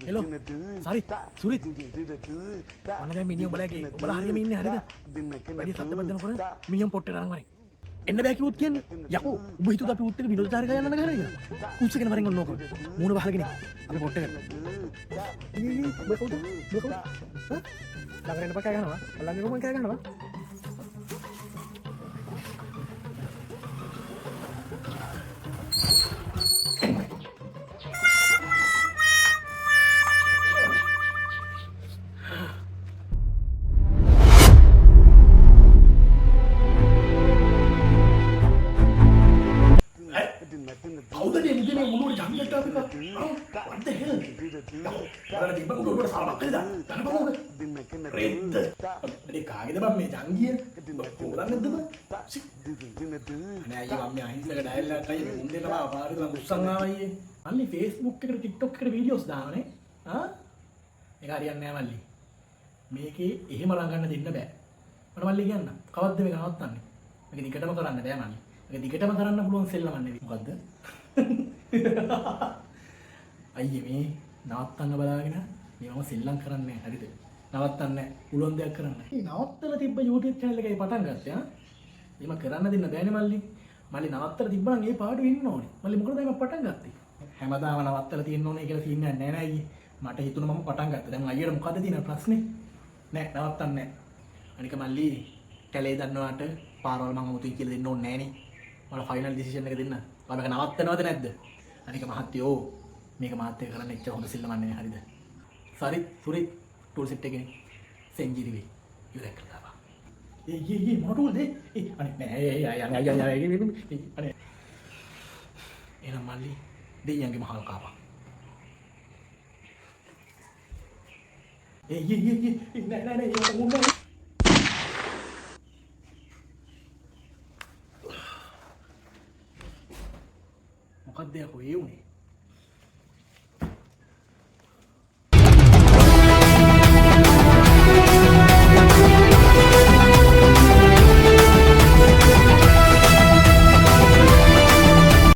Hello. Sorry. Surit. Mana දැන් මිනිහ ඔබලා හරියම ඉන්නේ හරිද? වැඩි සද්ද බද්ද නොකර මිනිහන් පොට්ටේ තරන් වරේ. එන්න බෑ කිව්වොත් කියන්නේ. යකෝ ඔබ හිතුවද අපි උත් එක විනෝදචාරිකා යන්න ගහලා කියලා? උස්සගෙන වරෙන් ඔන්න ඕක. මූණ බහලගෙන අපි පොට්ටේ කරනවා. ඔබ කවුද? ඔබ කවුද? හා? ළඟට එන්න පකා ගන්නවා. ළඟට කොහොමද කෑ ගන්නවා? How the hell did you know jungle topic? What the hell? What the hell? What salah kali dah? Apa kau? Red. Ini kaget apa? Me jungle. Orang itu apa? Ini aja kami aja lagi dialog kayak mungkin apa apa itu musang apa ini? Mali Facebook ke TikTok ke videos dah ni? Ah? Ini harian ni mali. Mereka ini malah kan dinner ber. Mana mali kan? Kawat demi kawat tani. Mereka dikerja macam mana ber mali? Mereka dikerja macam mana puluhan sel mana ni? Kawat. අයියේ මේ නවත්තන්න බලාගෙන මේ මම සෙල්ලම් කරන්නේ හරිද නවත්තන්න පුළුවන් දෙයක් කරන්න මේ නවත්තලා තිබ්බ YouTube channel එකේ පටන් ගත්තේ ආ එහෙම කරන්න දෙන්න බෑනේ මල්ලි මල්ලි නවත්තලා තිබ්බනම් ඒ පාඩුව ඉන්න ඕනේ මල්ලි මොකටද මේ පටන් ගත්තේ හැමදාම නවත්තලා තියෙන්න ඕනේ කියලා සීන් එකක් නෑ නෑ අයියේ මට හිතුණා මම පටන් ගත්තා දැන් අයියට මොකද්ද තියෙන ප්‍රශ්නේ නෑ නවත්තන්නේ නෑ අනික මල්ලි කැලේ දන්නවාට පාරවල් මම මුතුයි කියලා දෙන්න ඕනේ නෑනේ මම ෆයිනල් ඩිසිෂන් එක දෙන්න මේක නවත්තනවද නැද්ද? අනික මහත්තයෝ මේක මාත් එක්ක කරන්න එච්චර හොඳ සිල්ලමක් නෙවෙයි හරිද? සරි සුරි ටූල් සෙට් එකේ සෙන්ජිරි වෙයි. ඉවරයි කරලා. ඒ මොන ටූල්ද? අනේ නෑ අනේ එනම් මල්ලි දෙයියන්ගේ මහල් කාපා. නෑ මොකක්ද යකෝ ඒ උනේ